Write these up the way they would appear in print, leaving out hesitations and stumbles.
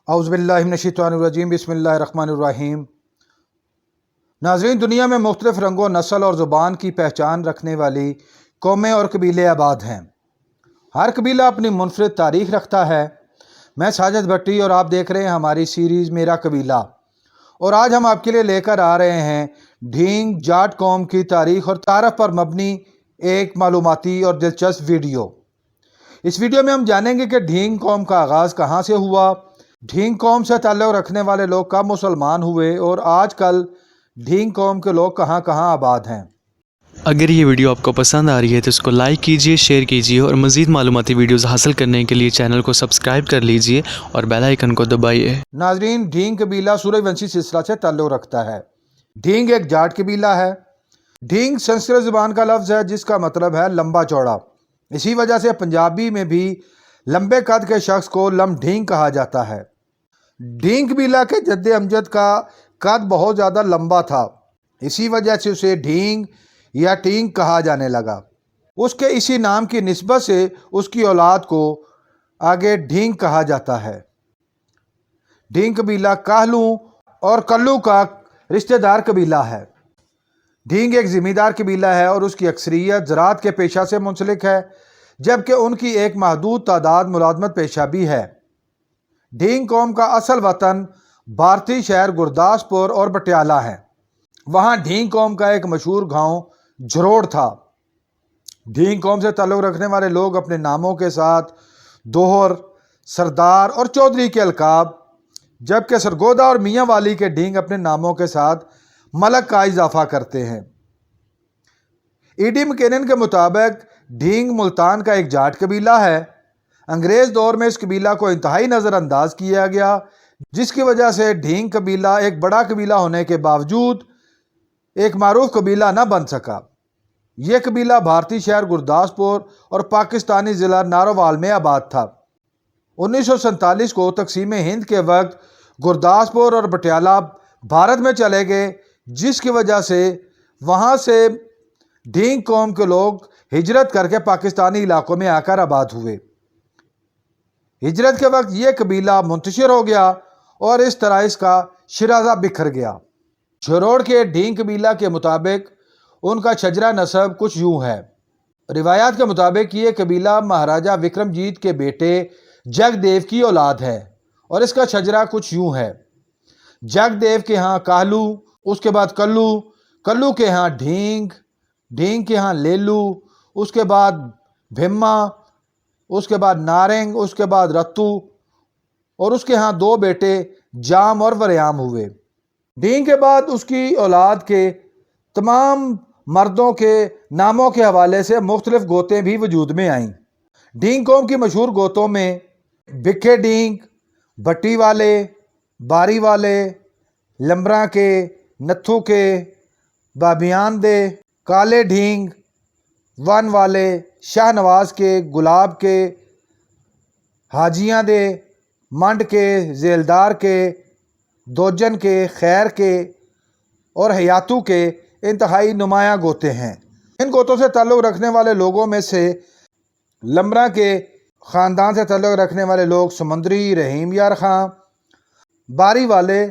औज़ु बिल्लाहि मिनश्शैतानिर्रजीम बिस्मिल्लाहिर्रहमानिर्रहीम। नाज़रीन, दुनिया में मुख्तलिफ़ रंगों, नस्ल और ज़ुबान की पहचान रखने वाली कौमें और कबीले आबाद हैं। हर कबीला अपनी मुनफ़रिद तारीख़ रखता है। मैं साजिद भट्टी और आप देख रहे हैं हमारी सीरीज़ मेरा कबीला, और आज हम आपके लिए लेकर आ रहे हैं ढींग जाट कौम की तारीख़ और तारफ़ पर मबनी एक मालूमाती और दिलचस्प वीडियो। इस वीडियो में हम जानेंगे कि ढींग कौम का आगाज़ कहाँ से हुआ, ढींग कौम से ताल्लुक़ रखने वाले लोग कब मुसलमान हुए और आजकल ढींग कौम के लोग कहाँ कहाँ आबाद हैं। अगर ये वीडियो आपको पसंद आ रही है तो इसको लाइक कीजिए, शेयर कीजिए और मज़ीद मालूमाती वीडियोस हासिल करने के लिए चैनल को सब्सक्राइब कर लीजिए और बेल आइकन को दबाइए। नाजरीन, ढींग कबीला सूर्यवंशी सिलसिला से ताल्लुक़ रखता है। ढींग एक जाट कबीला है। ढींग संस्कृत ज़ुबान का लफ्ज़ है जिसका मतलब है लंबा चौड़ा। इसी वजह से पंजाबी में भी लंबे कद के शख्स को लमढींग कहा जाता है। ढींग कबीला के जद्दे अमजद का कद बहुत ज़्यादा लंबा था, इसी वजह से उसे ढींग या टींग कहा जाने लगा। उसके इसी नाम की निस्बत से उसकी औलाद को आगे ढींग कहा जाता है। ढींग कबीला काहलू और कल्लू का रिश्तेदार कबीला है। ढींग एक ज़मींदार कबीला है और उसकी अक्सरियत ज़राअत के पेशा से मुंसलिक है, जबकि उनकी एक महदूद तादाद मुलाजमत पेशा भी है। ढींग कौम का असल वतन भारतीय शहर गुरदासपुर और पटियाला है। वहाँ ढींग कौम का एक मशहूर गांव झरोड़ था। ढींग कौम से ताल्लुक़ रखने वाले लोग अपने नामों के साथ दोहर, सरदार और चौधरी के अलकाब, जबकि सरगोदा और मियाँ वाली के ढींग अपने नामों के साथ मलक का इजाफा करते हैं। ईडी मकेनन के मुताबिक ढींग मुल्तान का एक जाट कबीला है। अंग्रेज़ दौर में इस कबीला को इंतहाई नज़रअंदाज किया गया, जिसकी वजह से ढींग कबीला एक बड़ा कबीला होने के बावजूद एक मारूफ कबीला न बन सका। यह कबीला भारतीय शहर गुरदासपुर और पाकिस्तानी ज़िला नारोवाल में आबाद था। 1947 को तकसीम हिंद के वक्त गुरदासपुर और पटियाला भारत में चले गए, जिसकी वजह से वहाँ से ढींग कौम के लोग हिजरत करके पाकिस्तानी इलाकों में आकर आबाद हुए। हिजरत के वक्त ये कबीला मुंतशिर हो गया और इस तरह इसका शिराजा बिखर गया। झरोड़ के ढींग कबीला के मुताबिक उनका शजरा नसब कुछ यूं है। रिवायात के मुताबिक ये कबीला महाराजा विक्रमजीत के बेटे जगदेव की औलाद है और इसका शजरा कुछ यूं है। जगदेव के यहाँ काहलू, उसके बाद कल्लू, कल्लू के यहाँ ढींग, ढींग के यहाँ लेलू, उसके बाद भिम्मा, उसके बाद नारंग, उसके बाद रत्तू और उसके यहाँ दो बेटे जाम और वरयाम हुए। ढींग के बाद उसकी औलाद के तमाम मर्दों के नामों के हवाले से मुख्तलिफ गोतें भी वजूद में आईं। ढींग कौम की मशहूर गोतों में भिक्खे ढींग, भट्टी वाले, बारी वाले, लंबरा के, नत्थू के, बाबियान दे, काले ढींग, वन वाले, शाहनवाज के, गुलाब के, हाजियाँ दे, मंड के, जेलदार के, दोजन के, खैर के और हयातू के इंतहाई नुमायाँ गोते हैं। इन गोतों से ताल्लुक़ रखने वाले लोगों में से लमरा के ख़ानदान से ताल्लुक़ रखने वाले लोग समुंदरी, रहीम यार ख़ां, बारी वाले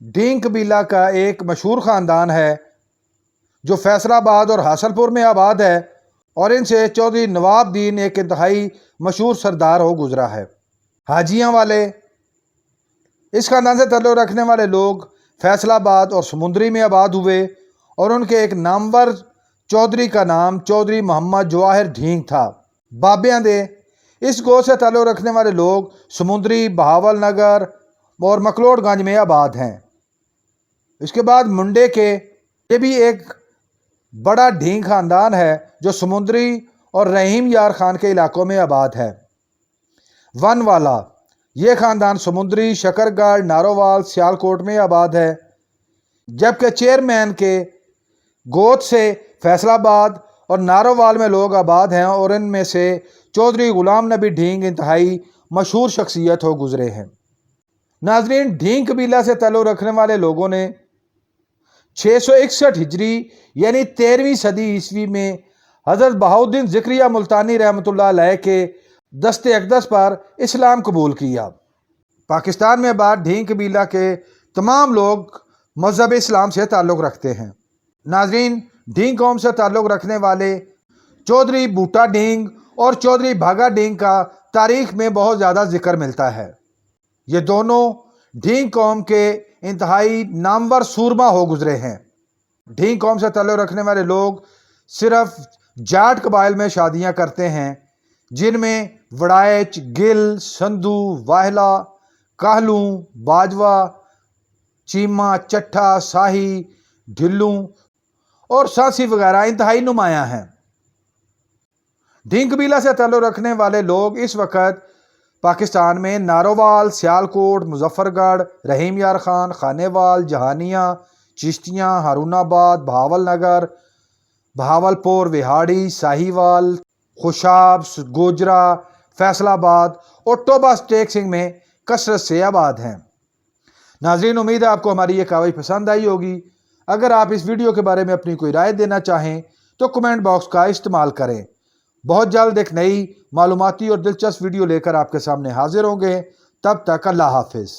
ढींग कबीला का एक मशहूर ख़ानदान है जो फैसलाबाद और हासलपुर में आबाद है, और इनसे चौधरी नवाबदीन एक इंतहाई मशहूर सरदार हो गुजरा है। हाजियाँ वाले, इस ख़ानदान से ताल्लुक़ रखने वाले लोग फैसलाबाद और समुंदरी में आबाद हुए और उनके एक नामवर चौधरी का नाम चौधरी मोहम्मद जवाहिर ढींग था। बाबियाँ दे, इस गोत से ताल्लुक़ रखने वाले लोग समुंदरी, बहावल नगर और मकलोडगंज में आबाद हैं। इसके बाद मुंडे के, ये भी एक बड़ा ढींग ख़ानदान है जो समुंदरी और रहीम यार ख़ान के इलाकों में आबाद है। वन वाला, ये ख़ानदान समुंदरी, शकरगढ़, नारोवाल, सियालकोट में आबाद है, जबकि चेयरमैन के गोत से फैसलाबाद और नारोवाल में लोग आबाद हैं और इनमें से चौधरी गुलाम नबी ढींग इंतहाई मशहूर शख्सियत हो गुजरे हैं। नाजरीन, ढींग कबीला से ताल्लुक़ रखने वाले लोगों ने 661 हिजरी यानी 13वीं सदी ईस्वी में हज़रत बहाउद्दीन ज़िक्रिया मुल्तानी रहमतुल्लाह अलैह के दस्ते अक़दस पर इस्लाम कबूल किया। पाकिस्तान में आबाद ढींग कबीला के तमाम लोग मजहब इस्लाम से ताल्लुक़ रखते हैं। नाजरीन, ढींग कौम से ताल्लुक़ रखने वाले चौधरी बूटा ढींग और चौधरी भागा ढींग का तारीख़ में बहुत ज़्यादा ज़िक्र मिलता है। ये दोनों ढींग कौम के इंतहाई नामवर सूरमा हो गुजरे हैं। ढींग कौम से ताल्लुक़ रखने वाले लोग सिर्फ जाट कबाइल में शादियां करते हैं, जिनमें वड़ाइच, गिल, संधू, वाहला, काहलू, बाजवा, चीमा, चट्ठा, शाही, ढिल्लू और सांसी वगैरह इंतहाई नुमायां हैं। ढींग कबीला से ताल्लुक़ रखने वाले लोग इस वक्त पाकिस्तान में नारोवाल, सियालकोट, मुजफ्फरगढ़, रहीम यार खान, खानेवाल, जहानिया, चिश्तियाँ, हारूनाबाद, बहावलनगर, बहावलपुर, विहाड़ी, साहिवाल, खुशाब, गोजरा, फैसलाबाद और टोबा स्टेक सिंह में कसरत से आबाद हैं। नाजरीन, उम्मीद है आपको हमारी ये कहावत पसंद आई होगी। अगर आप इस वीडियो के बारे में अपनी कोई राय देना चाहें तो कमेंट बॉक्स का इस्तेमाल करें। बहुत जल्द एक नई मालूमाती और दिलचस्प वीडियो लेकर आपके सामने हाजिर होंगे। तब तक अल्लाह हाफिज़।